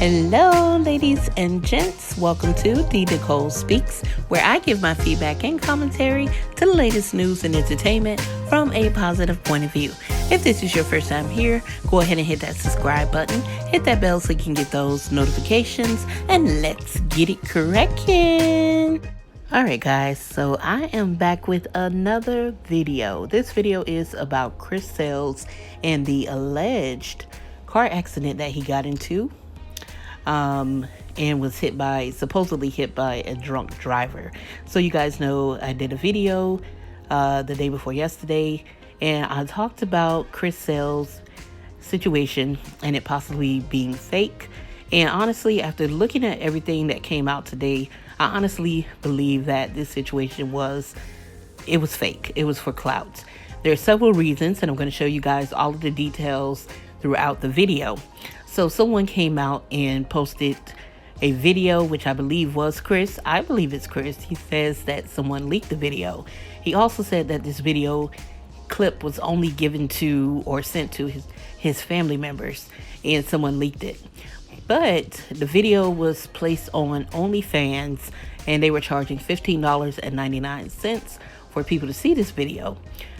Hello, ladies and gents. Welcome to The Nicole Speaks, where I give my feedback and commentary to the latest news and entertainment from a positive point of view. If this is your first time here, go ahead and hit that subscribe button, hit that bell so you can get those notifications, and let's get it cracking. Alright guys, so I am back with another video. This video is about Chris SAILS and the alleged car accident that he got into. And was supposedly hit by a drunk driver. So you guys know I did a video the day before yesterday, and I talked about Chris SAILS' situation and it possibly being fake. And honestly, after looking at everything that came out today, I honestly believe that this situation was fake. It was for clout. There are several reasons, and I'm going to show you guys all of the details throughout the video. So someone came out and posted a video, which I believe was Chris. I believe it's Chris. He says that someone leaked the video. He also said that this video clip was only given to or sent to his family members, and someone leaked it. But the video was placed on OnlyFans, and they were charging $15.99 for people to see this video.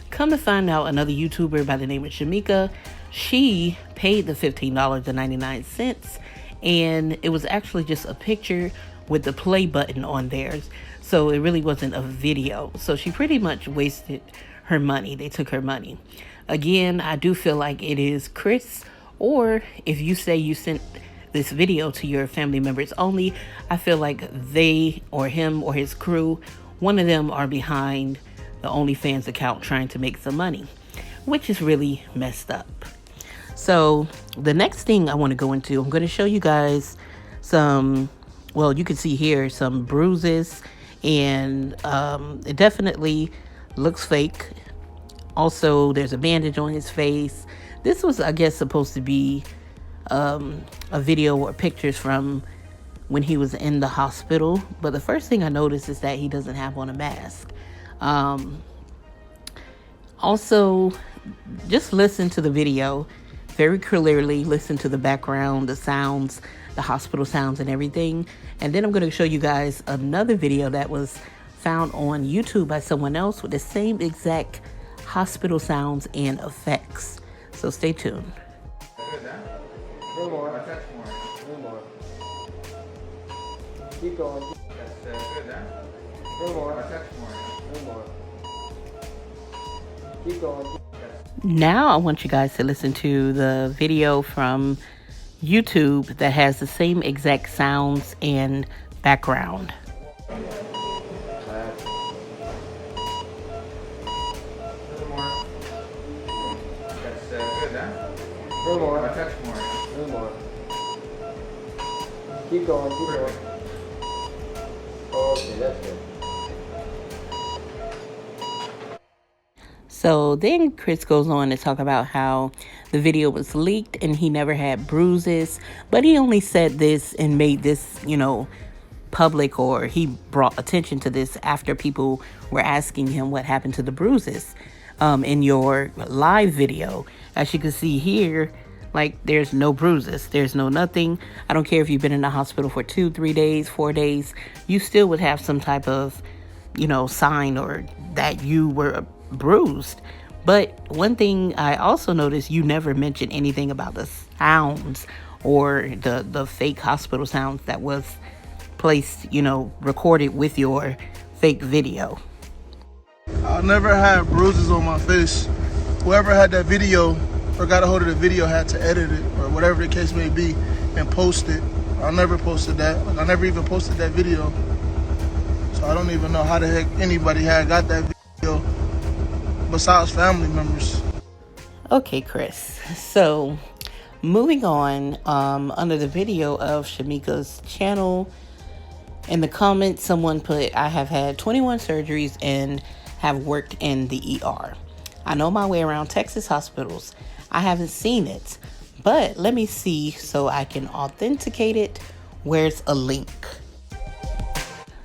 Come to find out, another YouTuber by the name of Shamika, she paid the $15.99, and it was actually just a picture with the play button on theirs. So it really wasn't a video. So she pretty much wasted her money. They took her money. Again, I do feel like it is Chris, or if you say you sent this video to your family members only, I feel like they or him or his crew, one of them are behind the OnlyFans account trying to make some money, which is really messed up. So the next thing I want to go into, I'm going to show you guys some, well, you can see here some bruises, and it definitely looks fake. Also, there's a bandage on his face. This was, I guess, supposed to be a video or pictures from when he was in the hospital. But the first thing I noticed is that he doesn't have on a mask. Also, just listen to the video very clearly. Listen to the background, the sounds, the hospital sounds and everything. And then I'm going to show you guys another video that was found on YouTube by someone else with the same exact hospital sounds and effects. So stay tuned. Keep going. Keep going. Now I want you guys to listen to the video from YouTube that has the same exact sounds and background. Keep going. Keep going. Okay, that's good. So then Chris goes on to talk about how the video was leaked and he never had bruises, but he only said this and made this, public, or he brought attention to this after people were asking him what happened to the bruises in your live video. As you can see here, like, there's no bruises, there's no nothing. I don't care if you've been in the hospital for 2, 3 days, 4 days, you still would have some type of, sign or that you were bruised. But one thing I also noticed, you never mentioned anything about the sounds or the fake hospital sounds that was placed, recorded with your fake video. I never had bruises on my face. Whoever had that video or got a hold of the video had to edit it or whatever the case may be and post it. I never posted that. I never even posted that video. So I don't even know how the heck anybody had got that video besides family members. Okay, Chris. So moving on, under the video of Shamika's channel, in the comments, someone put, I have had 21 surgeries and have worked in the ER. I know my way around Texas hospitals. I haven't seen it, but let me see so I can authenticate it. Where's a link?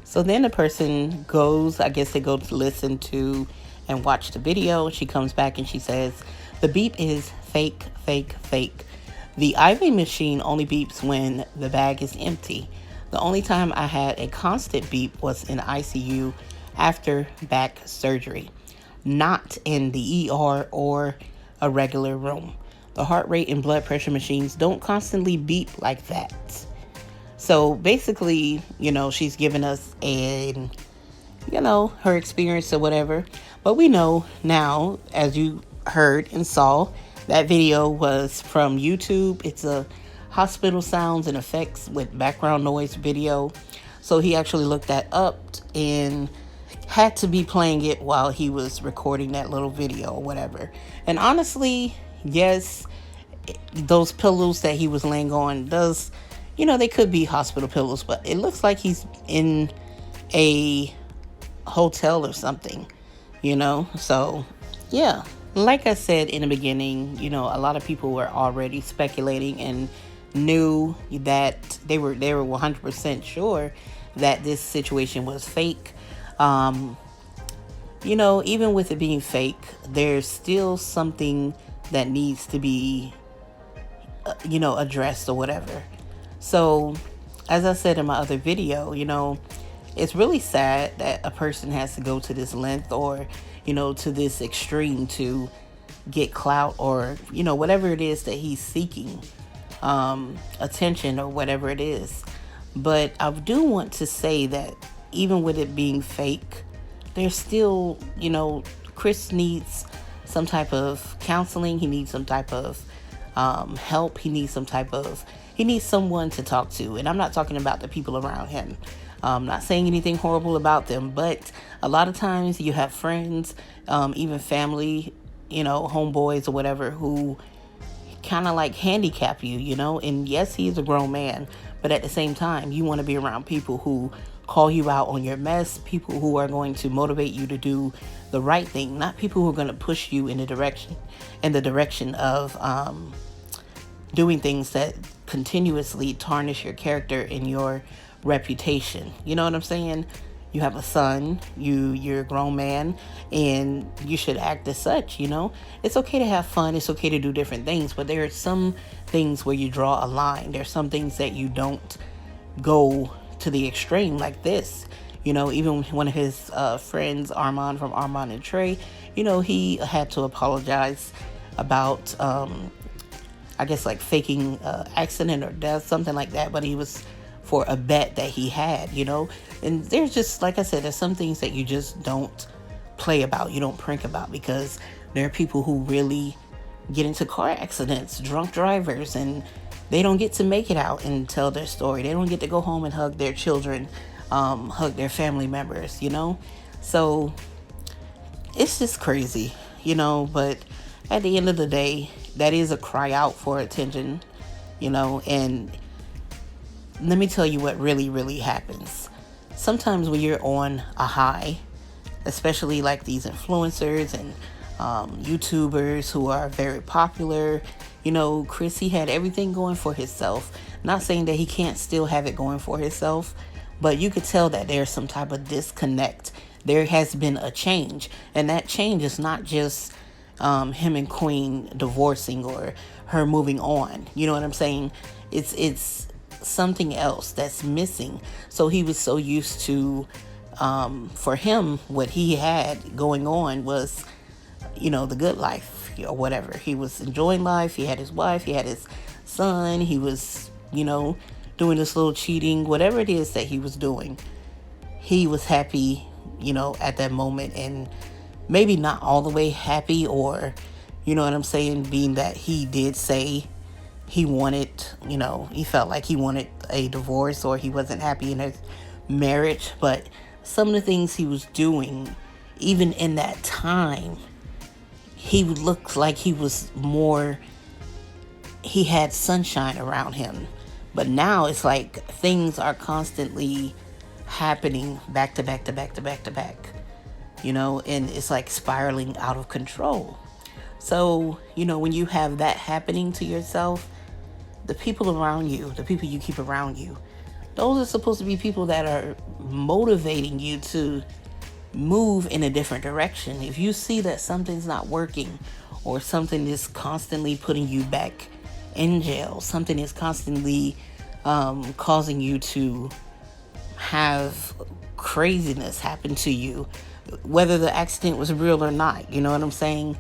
So then the person goes, I guess they go to listen to and watch the video. She comes back and she says, the beep is fake, fake, fake. The IV machine only beeps when the bag is empty. The only time I had a constant beep was in ICU after back surgery, not in the ER or a regular room. The heart rate and blood pressure machines don't constantly beep like that. So basically, she's given us her experience or whatever. But we know now, as you heard and saw, that video was from YouTube. It's a hospital sounds and effects with background noise video. So he actually looked that up and had to be playing it while he was recording that little video or whatever. And honestly, yes, those pillows that he was laying on they could be hospital pillows, but it looks like he's in a hotel or something, So, yeah. Like I said in the beginning, a lot of people were already speculating and knew that they were 100% sure that this situation was fake. Even with it being fake, there's still something that needs to be, addressed or whatever. So, as I said in my other video, it's really sad that a person has to go to this length or, to this extreme to get clout or, whatever it is that he's seeking, attention or whatever it is. But I do want to say that even with it being fake, there's still, Chris needs some type of counseling. He needs some type of help. He needs someone to talk to. And I'm not talking about the people around him. I'm not saying anything horrible about them, but a lot of times you have friends, even family, homeboys or whatever, who kind of like handicap you, and yes, he's a grown man, but at the same time, you want to be around people who call you out on your mess, people who are going to motivate you to do the right thing, not people who are going to push you in the direction of doing things that continuously tarnish your character and your reputation. You know what I'm saying? You have a son, you're a grown man, and you should act as such, It's okay to have fun, it's okay to do different things, but there are some things where you draw a line. There's some things that you don't go to the extreme like this. Even one of his friends, Armand from Armand and Trey, he had to apologize about I guess like faking accident or death, something like that, but he was for a bet that he had, and there's just, like I said, there's some things that you just don't play about, you don't prank about, because there are people who really get into car accidents, drunk drivers, and they don't get to make it out and tell their story. They don't get to go home and hug their children, hug their family members, so it's just crazy, but at the end of the day, that is a cry out for attention, and let me tell you what really, really happens. Sometimes when you're on a high, especially like these influencers and YouTubers who are very popular, Chris, he had everything going for himself. Not saying that he can't still have it going for himself, but you could tell that there's some type of disconnect. There has been a change, and that change is not just him and Queen divorcing or her moving on. You know what I'm saying? It's something else that's missing. So he was so used to, for him, what he had going on was, the good life or whatever. He was enjoying life. He had his wife. He had his son. He was, doing this little cheating, whatever it is that he was doing. He was happy, at that moment, and maybe not all the way happy, or, you know what I'm saying, being that he did say he wanted, he felt like he wanted a divorce, or he wasn't happy in his marriage. But some of the things he was doing, even in that time, he looked like he had sunshine around him. But now it's like things are constantly happening back to back to back to back to back, and it's like spiraling out of control. So, when you have that happening to yourself, the people around you, the people you keep around you, those are supposed to be people that are motivating you to move in a different direction. If you see that something's not working, or something is constantly putting you back in jail, something is constantly causing you to have craziness happen to you, whether the accident was real or not, you know what I'm saying?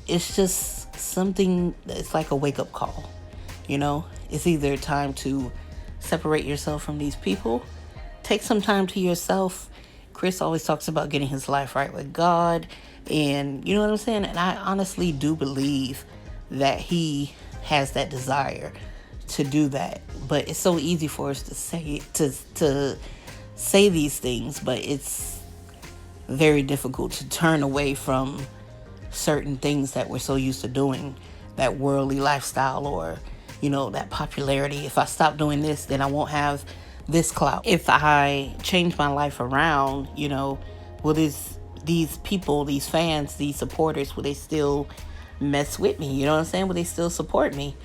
It's just something that's like a wake-up call, you know? It's either time to separate yourself from these people, take some time to yourself. Chris always talks about getting his life right with God, and you know what I'm saying? And I honestly do believe that he has that desire to do that. But it's so easy for us to say these things, but it's very difficult to turn away from certain things that we're so used to doing, that worldly lifestyle, or you know, that popularity. If I stop doing this, then I won't have this clout. If I change my life around, you know, will these people, these fans, these supporters, will they still mess with me? You know what I'm saying? Will they still support me?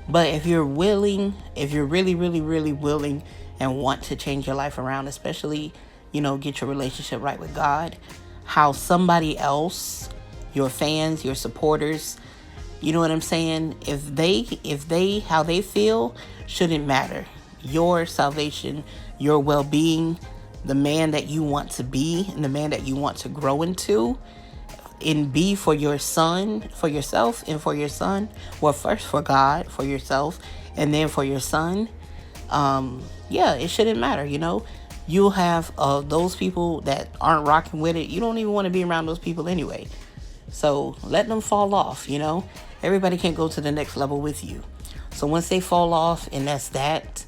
But if you're willing, if you're really, really, really willing and want to change your life around, especially, you know, get your relationship right with God, how somebody else, your fans, your supporters, you know what I'm saying? How they feel shouldn't matter. Your salvation, your well-being, the man that you want to be and the man that you want to grow into and be for your son, for yourself and for your son. Well, first for God, for yourself, and then for your son. Yeah, it shouldn't matter, you know. You'll have those people that aren't rocking with it. You don't even want to be around those people anyway. So let them fall off, you know. Everybody can't go to the next level with you. So once they fall off, and that's that,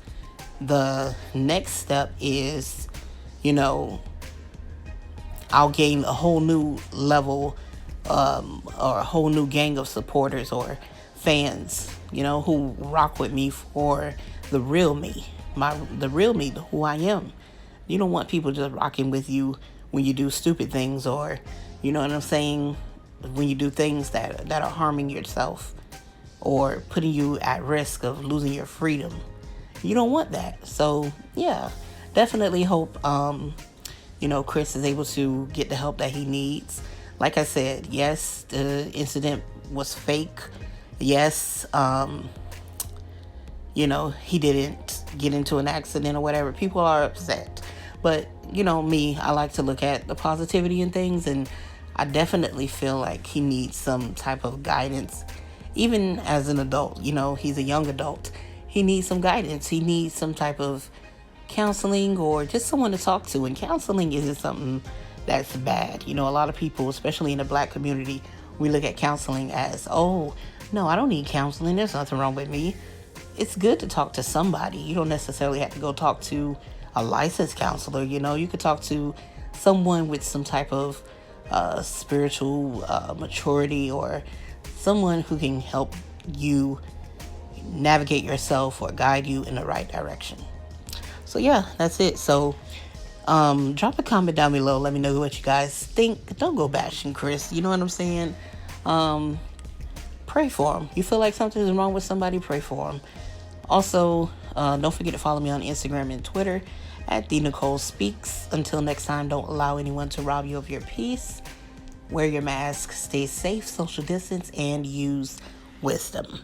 the next step is, you know, I'll gain a whole new level or a whole new gang of supporters or fans, you know, who rock with me for the real me, the real me, who I am. You don't want people just rocking with you when you do stupid things, or, you know what I'm saying, when you do things that are harming yourself or putting you at risk of losing your freedom. You don't want that. So yeah, definitely hope you know, Chris is able to get the help that he needs. Like I said, yes, the incident was fake. Yes, you know, he didn't get into an accident or whatever. People are upset. But, you know, me, I like to look at the positivity in things, and I definitely feel like he needs some type of guidance. Even as an adult, you know, he's a young adult. He needs some guidance. He needs some type of counseling or just someone to talk to. And counseling isn't something that's bad. You know, a lot of people, especially in the Black community, we look at counseling as, oh, no, I don't need counseling. There's nothing wrong with me. It's good to talk to somebody. You don't necessarily have to go talk to a licensed counselor. You know, you could talk to someone with some type of spiritual maturity, or someone who can help you navigate yourself or guide you in the right direction. So yeah, that's it. So drop a comment down below. Let me know what you guys think. Don't go bashing Chris. You know what I'm saying? Pray for him. You feel like something is wrong with somebody, pray for him. Also, don't forget to follow me on Instagram and Twitter at TheNicoleSpeaks. Until next time, don't allow anyone to rob you of your peace. Wear your mask, stay safe, social distance, and use wisdom.